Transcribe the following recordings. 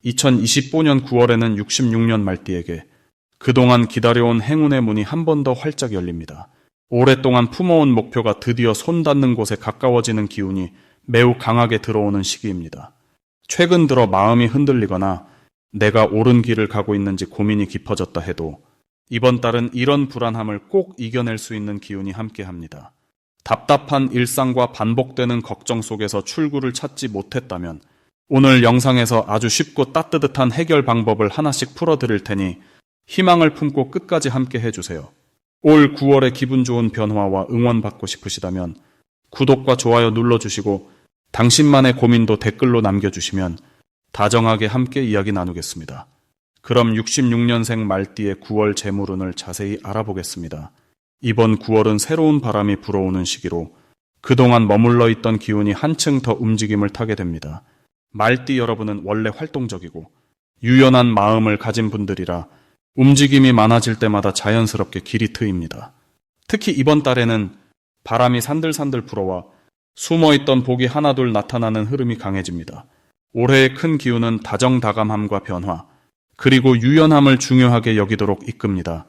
2025년 9월에는 66년 말띠에게 그동안 기다려온 행운의 문이 한 번 더 활짝 열립니다. 오랫동안 품어온 목표가 드디어 손 닿는 곳에 가까워지는 기운이 매우 강하게 들어오는 시기입니다. 최근 들어 마음이 흔들리거나 내가 옳은 길을 가고 있는지 고민이 깊어졌다 해도 이번 달은 이런 불안함을 꼭 이겨낼 수 있는 기운이 함께합니다. 답답한 일상과 반복되는 걱정 속에서 출구를 찾지 못했다면 오늘 영상에서 아주 쉽고 따뜻한 해결 방법을 하나씩 풀어드릴 테니 희망을 품고 끝까지 함께 해주세요. 올 9월의 기분 좋은 변화와 응원받고 싶으시다면 구독과 좋아요 눌러주시고 당신만의 고민도 댓글로 남겨주시면 다정하게 함께 이야기 나누겠습니다. 그럼 66년생 말띠의 9월 재물운을 자세히 알아보겠습니다. 이번 9월은 새로운 바람이 불어오는 시기로 그동안 머물러 있던 기운이 한층 더 움직임을 타게 됩니다. 말띠 여러분은 원래 활동적이고 유연한 마음을 가진 분들이라 움직임이 많아질 때마다 자연스럽게 길이 트입니다. 특히 이번 달에는 바람이 산들산들 불어와 숨어있던 복이 하나둘 나타나는 흐름이 강해집니다. 올해의 큰 기운은 다정다감함과 변화, 그리고 유연함을 중요하게 여기도록 이끕니다.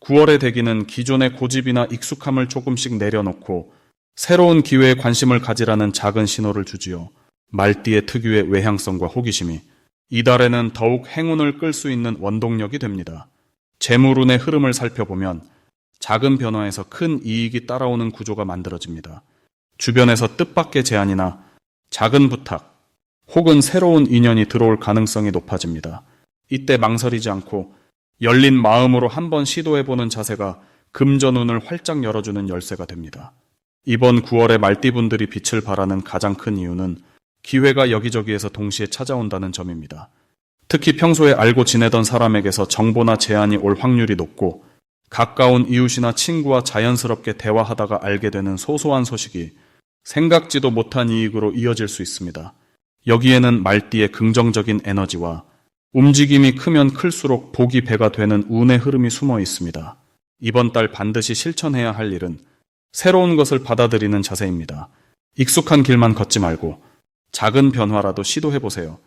9월의 대기는 기존의 고집이나 익숙함을 조금씩 내려놓고 새로운 기회에 관심을 가지라는 작은 신호를 주지요. 말띠의 특유의 외향성과 호기심이 이달에는 더욱 행운을 끌 수 있는 원동력이 됩니다. 재물운의 흐름을 살펴보면 작은 변화에서 큰 이익이 따라오는 구조가 만들어집니다. 주변에서 뜻밖의 제안이나 작은 부탁 혹은 새로운 인연이 들어올 가능성이 높아집니다. 이때 망설이지 않고 열린 마음으로 한번 시도해보는 자세가 금전운을 활짝 열어주는 열쇠가 됩니다. 이번 9월에 말띠분들이 빛을 발하는 가장 큰 이유는 기회가 여기저기에서 동시에 찾아온다는 점입니다. 특히 평소에 알고 지내던 사람에게서 정보나 제안이 올 확률이 높고 가까운 이웃이나 친구와 자연스럽게 대화하다가 알게 되는 소소한 소식이 생각지도 못한 이익으로 이어질 수 있습니다. 여기에는 말띠의 긍정적인 에너지와 움직임이 크면 클수록 복이 배가 되는 운의 흐름이 숨어 있습니다. 이번 달 반드시 실천해야 할 일은 새로운 것을 받아들이는 자세입니다. 익숙한 길만 걷지 말고 작은 변화라도 시도해보세요.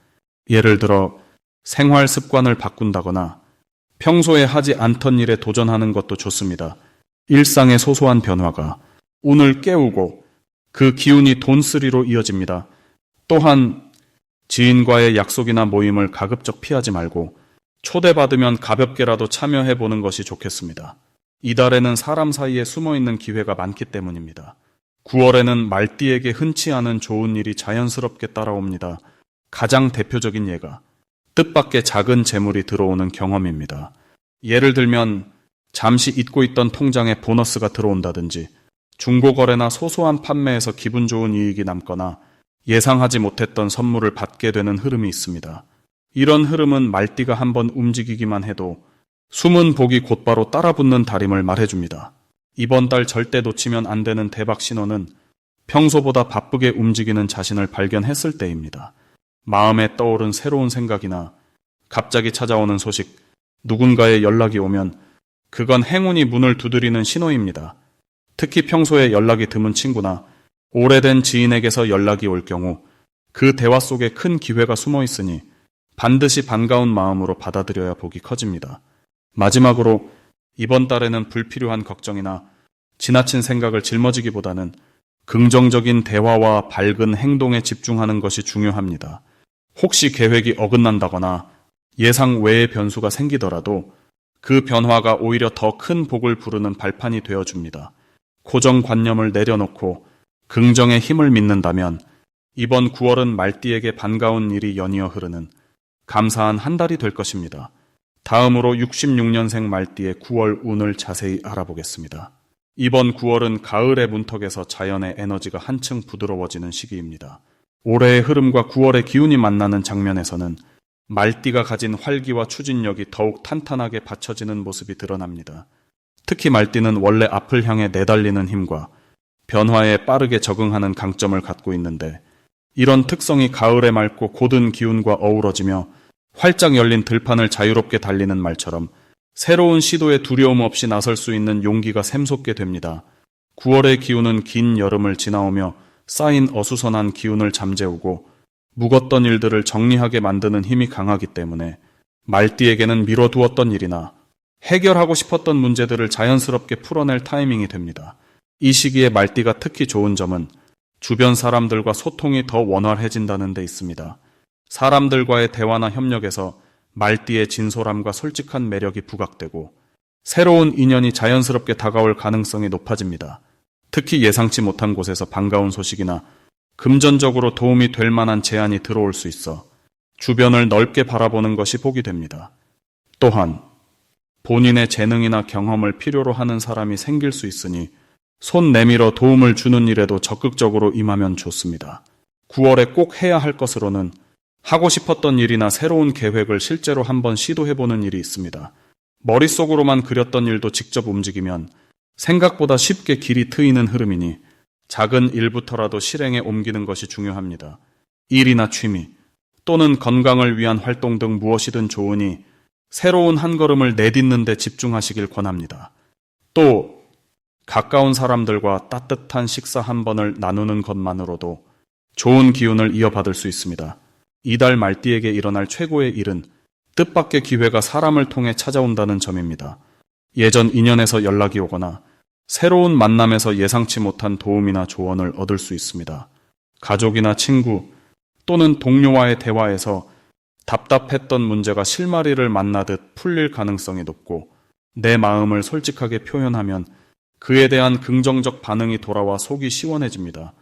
예를 들어 생활 습관을 바꾼다거나 평소에 하지 않던 일에 도전하는 것도 좋습니다. 일상의 소소한 변화가 운을 깨우고 그 기운이 돈쓰리로 이어집니다. 또한 지인과의 약속이나 모임을 가급적 피하지 말고 초대받으면 가볍게라도 참여해보는 것이 좋겠습니다. 이달에는 사람 사이에 숨어있는 기회가 많기 때문입니다. 9월에는 말띠에게 흔치 않은 좋은 일이 자연스럽게 따라옵니다. 가장 대표적인 예가 뜻밖의 작은 재물이 들어오는 경험입니다. 예를 들면 잠시 잊고 있던 통장에 보너스가 들어온다든지 중고거래나 소소한 판매에서 기분 좋은 이익이 남거나 예상하지 못했던 선물을 받게 되는 흐름이 있습니다. 이런 흐름은 말띠가 한번 움직이기만 해도 숨은 복이 곧바로 따라붙는 달임을 말해줍니다. 이번 달 절대 놓치면 안 되는 대박 신호는 평소보다 바쁘게 움직이는 자신을 발견했을 때입니다. 마음에 떠오른 새로운 생각이나 갑자기 찾아오는 소식, 누군가의 연락이 오면 그건 행운이 문을 두드리는 신호입니다. 특히 평소에 연락이 드문 친구나 오래된 지인에게서 연락이 올 경우 그 대화 속에 큰 기회가 숨어 있으니 반드시 반가운 마음으로 받아들여야 복이 커집니다. 마지막으로 이번 달에는 불필요한 걱정이나 지나친 생각을 짊어지기보다는 긍정적인 대화와 밝은 행동에 집중하는 것이 중요합니다. 혹시 계획이 어긋난다거나 예상 외의 변수가 생기더라도 그 변화가 오히려 더 큰 복을 부르는 발판이 되어줍니다. 고정관념을 내려놓고 긍정의 힘을 믿는다면 이번 9월은 말띠에게 반가운 일이 연이어 흐르는 감사한 한 달이 될 것입니다. 다음으로 66년생 말띠의 9월 운을 자세히 알아보겠습니다. 이번 9월은 가을의 문턱에서 자연의 에너지가 한층 부드러워지는 시기입니다. 올해의 흐름과 9월의 기운이 만나는 장면에서는 말띠가 가진 활기와 추진력이 더욱 탄탄하게 받쳐지는 모습이 드러납니다. 특히 말띠는 원래 앞을 향해 내달리는 힘과 변화에 빠르게 적응하는 강점을 갖고 있는데 이런 특성이 가을의 맑고 고든 기운과 어우러지며 활짝 열린 들판을 자유롭게 달리는 말처럼 새로운 시도에 두려움 없이 나설 수 있는 용기가 샘솟게 됩니다. 9월의 기운은 긴 여름을 지나오며 쌓인 어수선한 기운을 잠재우고 묵었던 일들을 정리하게 만드는 힘이 강하기 때문에 말띠에게는 미뤄두었던 일이나 해결하고 싶었던 문제들을 자연스럽게 풀어낼 타이밍이 됩니다. 이 시기에 말띠가 특히 좋은 점은 주변 사람들과 소통이 더 원활해진다는 데 있습니다. 사람들과의 대화나 협력에서 말띠의 진솔함과 솔직한 매력이 부각되고 새로운 인연이 자연스럽게 다가올 가능성이 높아집니다. 특히 예상치 못한 곳에서 반가운 소식이나 금전적으로 도움이 될 만한 제안이 들어올 수 있어 주변을 넓게 바라보는 것이 복이 됩니다. 또한 본인의 재능이나 경험을 필요로 하는 사람이 생길 수 있으니 손 내밀어 도움을 주는 일에도 적극적으로 임하면 좋습니다. 9월에 꼭 해야 할 것으로는 하고 싶었던 일이나 새로운 계획을 실제로 한번 시도해보는 일이 있습니다. 머릿속으로만 그렸던 일도 직접 움직이면 생각보다 쉽게 길이 트이는 흐름이니 작은 일부터라도 실행에 옮기는 것이 중요합니다. 일이나 취미 또는 건강을 위한 활동 등 무엇이든 좋으니 새로운 한 걸음을 내딛는 데 집중하시길 권합니다. 또 가까운 사람들과 따뜻한 식사 한 번을 나누는 것만으로도 좋은 기운을 이어받을 수 있습니다. 이달 말띠에게 일어날 최고의 일은 뜻밖의 기회가 사람을 통해 찾아온다는 점입니다. 예전 인연에서 연락이 오거나 새로운 만남에서 예상치 못한 도움이나 조언을 얻을 수 있습니다. 가족이나 친구 또는 동료와의 대화에서 답답했던 문제가 실마리를 만나듯 풀릴 가능성이 높고 내 마음을 솔직하게 표현하면 그에 대한 긍정적 반응이 돌아와 속이 시원해집니다.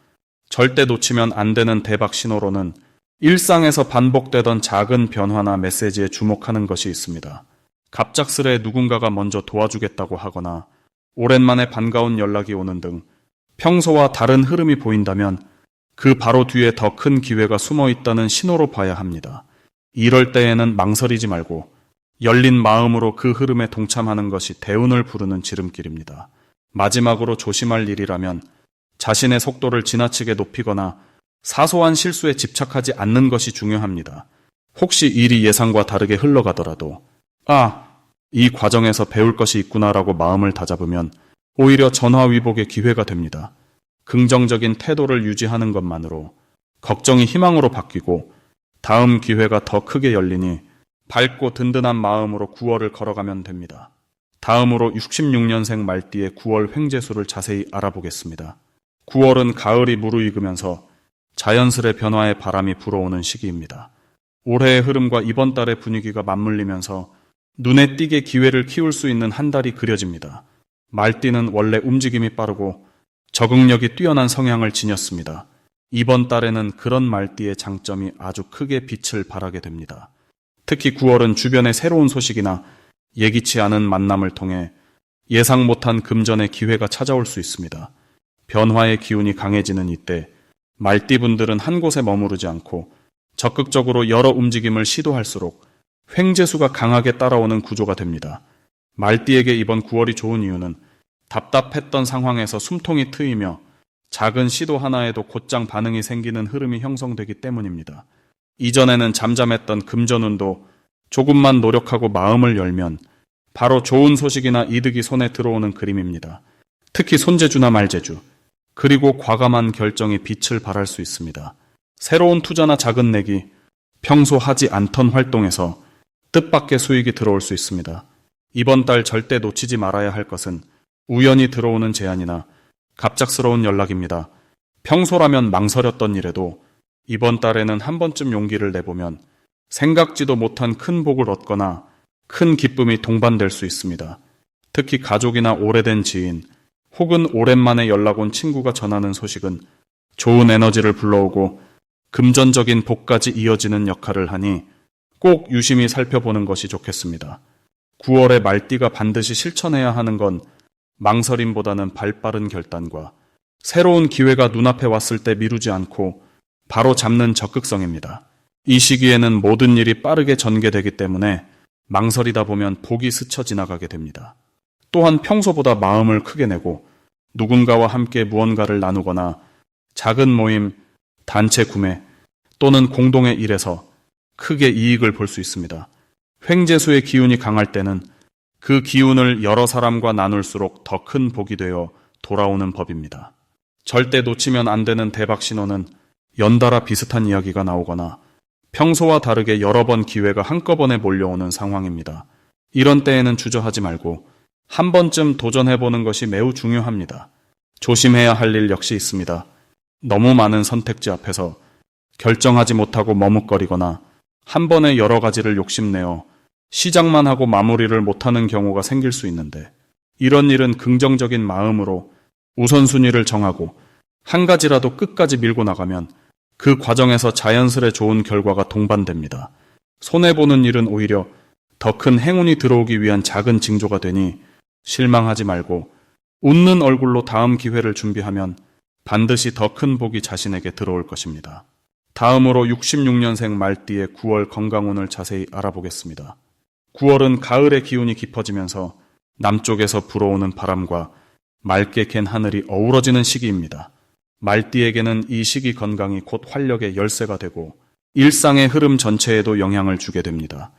절대 놓치면 안 되는 대박 신호로는 일상에서 반복되던 작은 변화나 메시지에 주목하는 것이 있습니다. 갑작스레 누군가가 먼저 도와주겠다고 하거나 오랜만에 반가운 연락이 오는 등 평소와 다른 흐름이 보인다면 그 바로 뒤에 더 큰 기회가 숨어 있다는 신호로 봐야 합니다. 이럴 때에는 망설이지 말고 열린 마음으로 그 흐름에 동참하는 것이 대운을 부르는 지름길입니다. 마지막으로 조심할 일이라면 자신의 속도를 지나치게 높이거나 사소한 실수에 집착하지 않는 것이 중요합니다. 혹시 일이 예상과 다르게 흘러가더라도 이 과정에서 배울 것이 있구나라고 마음을 다잡으면 오히려 전화위복의 기회가 됩니다. 긍정적인 태도를 유지하는 것만으로 걱정이 희망으로 바뀌고 다음 기회가 더 크게 열리니 밝고 든든한 마음으로 9월을 걸어가면 됩니다. 다음으로 66년생 말띠의 9월 횡재수를 자세히 알아보겠습니다. 9월은 가을이 무르익으면서 자연스레 변화의 바람이 불어오는 시기입니다. 올해의 흐름과 이번 달의 분위기가 맞물리면서 눈에 띄게 기회를 키울 수 있는 한 달이 그려집니다. 말띠는 원래 움직임이 빠르고 적응력이 뛰어난 성향을 지녔습니다. 이번 달에는 그런 말띠의 장점이 아주 크게 빛을 발하게 됩니다. 특히 9월은 주변의 새로운 소식이나 예기치 않은 만남을 통해 예상 못한 금전의 기회가 찾아올 수 있습니다. 변화의 기운이 강해지는 이때 말띠분들은 한 곳에 머무르지 않고 적극적으로 여러 움직임을 시도할수록 횡재수가 강하게 따라오는 구조가 됩니다. 말띠에게 이번 9월이 좋은 이유는 답답했던 상황에서 숨통이 트이며 작은 시도 하나에도 곧장 반응이 생기는 흐름이 형성되기 때문입니다. 이전에는 잠잠했던 금전운도 조금만 노력하고 마음을 열면 바로 좋은 소식이나 이득이 손에 들어오는 그림입니다. 특히 손재주나 말재주, 그리고 과감한 결정이 빛을 발할 수 있습니다. 새로운 투자나 작은 내기, 평소 하지 않던 활동에서 뜻밖의 수익이 들어올 수 있습니다. 이번 달 절대 놓치지 말아야 할 것은 우연히 들어오는 제안이나 갑작스러운 연락입니다. 평소라면 망설였던 일에도 이번 달에는 한 번쯤 용기를 내보면 생각지도 못한 큰 복을 얻거나 큰 기쁨이 동반될 수 있습니다. 특히 가족이나 오래된 지인 혹은 오랜만에 연락 온 친구가 전하는 소식은 좋은 에너지를 불러오고 금전적인 복까지 이어지는 역할을 하니 꼭 유심히 살펴보는 것이 좋겠습니다. 9월에 말띠가 반드시 실천해야 하는 건 망설임보다는 발빠른 결단과 새로운 기회가 눈앞에 왔을 때 미루지 않고 바로 잡는 적극성입니다. 이 시기에는 모든 일이 빠르게 전개되기 때문에 망설이다 보면 복이 스쳐 지나가게 됩니다. 또한 평소보다 마음을 크게 내고 누군가와 함께 무언가를 나누거나 작은 모임, 단체 구매 또는 공동의 일에서 크게 이익을 볼 수 있습니다. 횡재수의 기운이 강할 때는 그 기운을 여러 사람과 나눌수록 더 큰 복이 되어 돌아오는 법입니다. 절대 놓치면 안 되는 대박 신호는 연달아 비슷한 이야기가 나오거나 평소와 다르게 여러 번 기회가 한꺼번에 몰려오는 상황입니다. 이런 때에는 주저하지 말고 한 번쯤 도전해보는 것이 매우 중요합니다. 조심해야 할 일 역시 있습니다. 너무 많은 선택지 앞에서 결정하지 못하고 머뭇거리거나 한 번에 여러 가지를 욕심내어 시작만 하고 마무리를 못하는 경우가 생길 수 있는데, 이런 일은 긍정적인 마음으로 우선순위를 정하고 한 가지라도 끝까지 밀고 나가면 그 과정에서 자연스레 좋은 결과가 동반됩니다. 손해보는 일은 오히려 더 큰 행운이 들어오기 위한 작은 징조가 되니 실망하지 말고 웃는 얼굴로 다음 기회를 준비하면 반드시 더 큰 복이 자신에게 들어올 것입니다. 다음으로 66년생 말띠의 9월 건강운을 자세히 알아보겠습니다. 9월은 가을의 기운이 깊어지면서 남쪽에서 불어오는 바람과 맑게 갠 하늘이 어우러지는 시기입니다. 말띠에게는 이 시기 건강이 곧 활력의 열쇠가 되고 일상의 흐름 전체에도 영향을 주게 됩니다.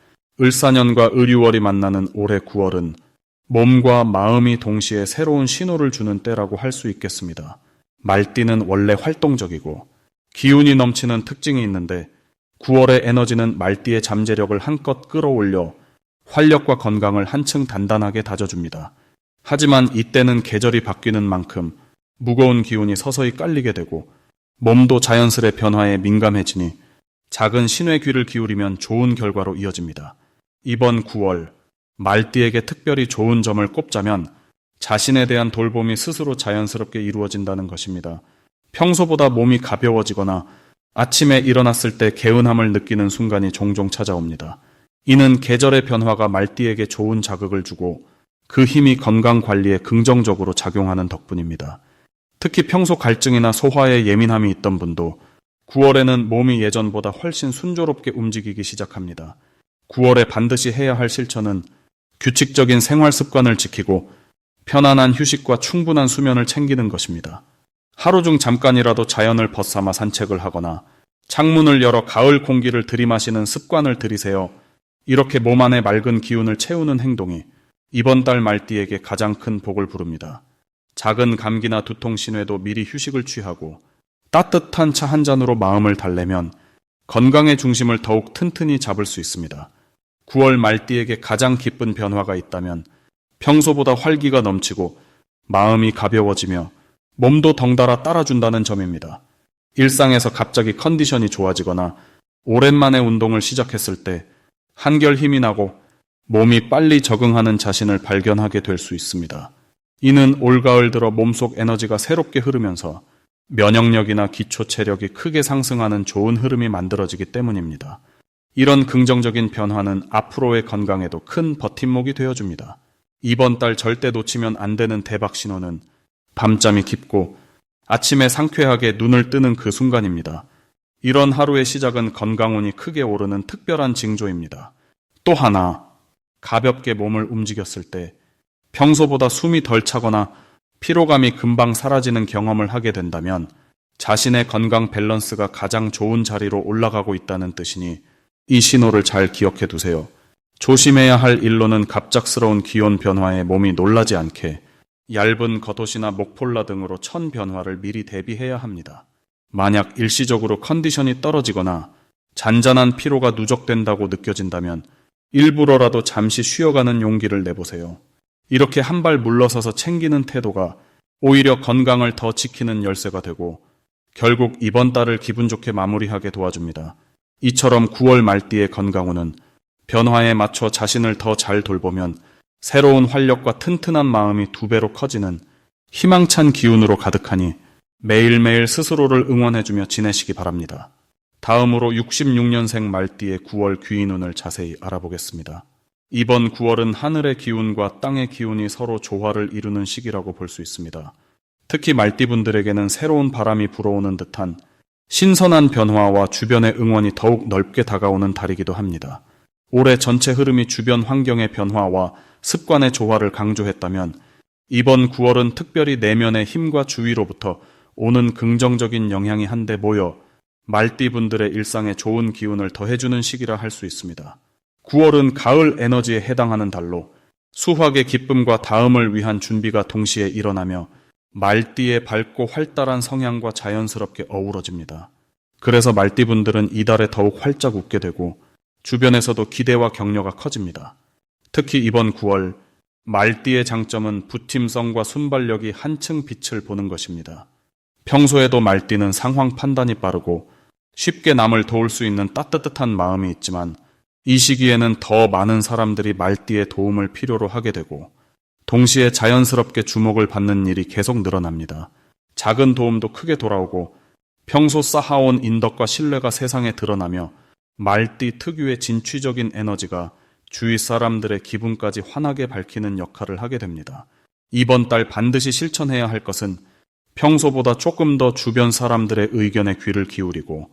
을사년과 을유월이 만나는 올해 9월은 몸과 마음이 동시에 새로운 신호를 주는 때라고 할 수 있겠습니다. 말띠는 원래 활동적이고 기운이 넘치는 특징이 있는데 9월의 에너지는 말띠의 잠재력을 한껏 끌어올려 활력과 건강을 한층 단단하게 다져줍니다. 하지만 이때는 계절이 바뀌는 만큼 무거운 기운이 서서히 깔리게 되고 몸도 자연스레 변화에 민감해지니 작은 신의 귀를 기울이면 좋은 결과로 이어집니다. 이번 9월 말띠에게 특별히 좋은 점을 꼽자면 자신에 대한 돌봄이 스스로 자연스럽게 이루어진다는 것입니다. 평소보다 몸이 가벼워지거나 아침에 일어났을 때 개운함을 느끼는 순간이 종종 찾아옵니다. 이는 계절의 변화가 말띠에게 좋은 자극을 주고 그 힘이 건강 관리에 긍정적으로 작용하는 덕분입니다. 특히 평소 갈증이나 소화에 예민함이 있던 분도 9월에는 몸이 예전보다 훨씬 순조롭게 움직이기 시작합니다. 9월에 반드시 해야 할 실천은 규칙적인 생활 습관을 지키고 편안한 휴식과 충분한 수면을 챙기는 것입니다. 하루 중 잠깐이라도 자연을 벗삼아 산책을 하거나 창문을 열어 가을 공기를 들이마시는 습관을 들이세요. 이렇게 몸 안의 맑은 기운을 채우는 행동이 이번 달 말띠에게 가장 큰 복을 부릅니다. 작은 감기나 두통 신호에도 미리 휴식을 취하고 따뜻한 차 한 잔으로 마음을 달래면 건강의 중심을 더욱 튼튼히 잡을 수 있습니다. 9월 말띠에게 가장 기쁜 변화가 있다면 평소보다 활기가 넘치고 마음이 가벼워지며 몸도 덩달아 따라준다는 점입니다. 일상에서 갑자기 컨디션이 좋아지거나 오랜만에 운동을 시작했을 때 한결 힘이 나고 몸이 빨리 적응하는 자신을 발견하게 될 수 있습니다. 이는 올가을 들어 몸속 에너지가 새롭게 흐르면서 면역력이나 기초 체력이 크게 상승하는 좋은 흐름이 만들어지기 때문입니다. 이런 긍정적인 변화는 앞으로의 건강에도 큰 버팀목이 되어줍니다. 이번 달 절대 놓치면 안 되는 대박 신호는 밤잠이 깊고 아침에 상쾌하게 눈을 뜨는 그 순간입니다. 이런 하루의 시작은 건강운이 크게 오르는 특별한 징조입니다. 또 하나, 가볍게 몸을 움직였을 때 평소보다 숨이 덜 차거나 피로감이 금방 사라지는 경험을 하게 된다면 자신의 건강 밸런스가 가장 좋은 자리로 올라가고 있다는 뜻이니 이 신호를 잘 기억해 두세요. 조심해야 할 일로는 갑작스러운 기온 변화에 몸이 놀라지 않게 얇은 겉옷이나 목폴라 등으로 천 변화를 미리 대비해야 합니다. 만약 일시적으로 컨디션이 떨어지거나 잔잔한 피로가 누적된다고 느껴진다면 일부러라도 잠시 쉬어가는 용기를 내보세요. 이렇게 한 발 물러서서 챙기는 태도가 오히려 건강을 더 지키는 열쇠가 되고 결국 이번 달을 기분 좋게 마무리하게 도와줍니다. 이처럼 9월 말띠의 건강운은 변화에 맞춰 자신을 더 잘 돌보면 새로운 활력과 튼튼한 마음이 2배로 커지는 희망찬 기운으로 가득하니 매일매일 스스로를 응원해주며 지내시기 바랍니다. 다음으로 66년생 말띠의 9월 귀인운을 자세히 알아보겠습니다. 이번 9월은 하늘의 기운과 땅의 기운이 서로 조화를 이루는 시기라고 볼 수 있습니다. 특히 말띠분들에게는 새로운 바람이 불어오는 듯한 신선한 변화와 주변의 응원이 더욱 넓게 다가오는 달이기도 합니다. 올해 전체 흐름이 주변 환경의 변화와 습관의 조화를 강조했다면 이번 9월은 특별히 내면의 힘과 주위로부터 오는 긍정적인 영향이 한데 모여 말띠분들의 일상에 좋은 기운을 더해주는 시기라 할 수 있습니다. 9월은 가을 에너지에 해당하는 달로 수확의 기쁨과 다음을 위한 준비가 동시에 일어나며 말띠의 밝고 활달한 성향과 자연스럽게 어우러집니다. 그래서 말띠분들은 이달에 더욱 활짝 웃게 되고 주변에서도 기대와 격려가 커집니다. 특히 이번 9월 말띠의 장점은 부팀성과 순발력이 한층 빛을 보는 것입니다. 평소에도 말띠는 상황 판단이 빠르고 쉽게 남을 도울 수 있는 따뜻한 마음이 있지만 이 시기에는 더 많은 사람들이 말띠의 도움을 필요로 하게 되고 동시에 자연스럽게 주목을 받는 일이 계속 늘어납니다. 작은 도움도 크게 돌아오고 평소 쌓아온 인덕과 신뢰가 세상에 드러나며 말띠 특유의 진취적인 에너지가 주위 사람들의 기분까지 환하게 밝히는 역할을 하게 됩니다. 이번 달 반드시 실천해야 할 것은 평소보다 조금 더 주변 사람들의 의견에 귀를 기울이고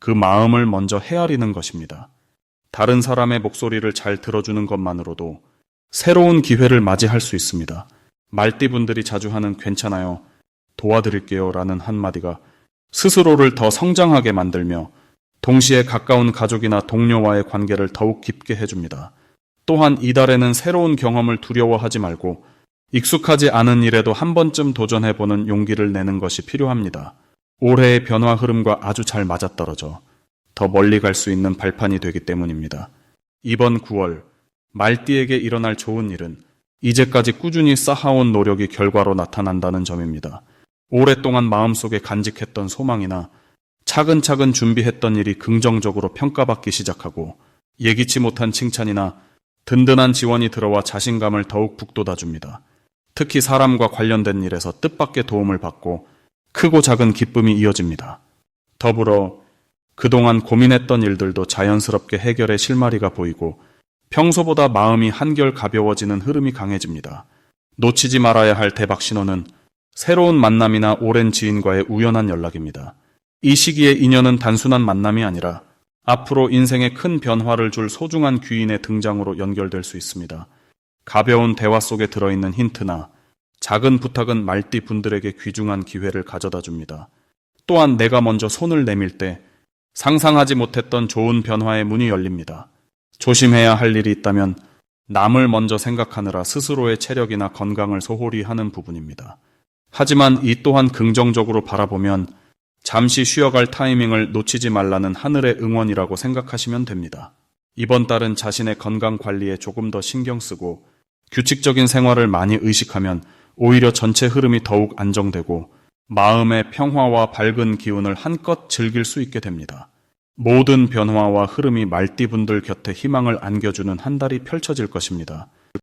그 마음을 먼저 헤아리는 것입니다. 다른 사람의 목소리를 잘 들어주는 것만으로도 새로운 기회를 맞이할 수 있습니다. 말띠분들이 자주 하는 괜찮아요, 도와드릴게요 라는 한마디가 스스로를 더 성장하게 만들며 동시에 가까운 가족이나 동료와의 관계를 더욱 깊게 해줍니다. 또한 이달에는 새로운 경험을 두려워하지 말고 익숙하지 않은 일에도 한 번쯤 도전해보는 용기를 내는 것이 필요합니다. 올해의 변화 흐름과 아주 잘 맞아떨어져 더 멀리 갈 수 있는 발판이 되기 때문입니다. 이번 9월 말띠에게 일어날 좋은 일은 이제까지 꾸준히 쌓아온 노력이 결과로 나타난다는 점입니다. 오랫동안 마음속에 간직했던 소망이나 차근차근 준비했던 일이 긍정적으로 평가받기 시작하고 예기치 못한 칭찬이나 든든한 지원이 들어와 자신감을 더욱 북돋아줍니다. 특히 사람과 관련된 일에서 뜻밖의 도움을 받고 크고 작은 기쁨이 이어집니다. 더불어 그동안 고민했던 일들도 자연스럽게 해결의 실마리가 보이고 평소보다 마음이 한결 가벼워지는 흐름이 강해집니다. 놓치지 말아야 할 대박 신호는 새로운 만남이나 오랜 지인과의 우연한 연락입니다. 이 시기의 인연은 단순한 만남이 아니라 앞으로 인생에 큰 변화를 줄 소중한 귀인의 등장으로 연결될 수 있습니다. 가벼운 대화 속에 들어있는 힌트나 작은 부탁은 말띠 분들에게 귀중한 기회를 가져다 줍니다. 또한 내가 먼저 손을 내밀 때 상상하지 못했던 좋은 변화의 문이 열립니다. 조심해야 할 일이 있다면 남을 먼저 생각하느라 스스로의 체력이나 건강을 소홀히 하는 부분입니다. 하지만 이 또한 긍정적으로 바라보면 잠시 쉬어갈 타이밍을 놓치지 말라는 하늘의 응원이라고 생각하시면 됩니다. 이번 달은 자신의 건강 관리에 조금 더 신경 쓰고 규칙적인 생활을 많이 의식하면 오히려 전체 흐름이 더욱 안정되고 마음의 평화와 밝은 기운을 한껏 즐길 수 있게 됩니다. 모든 변화와 흐름이 말띠분들 곁에 희망을 안겨주는 한 달이 펼쳐질 것입니다.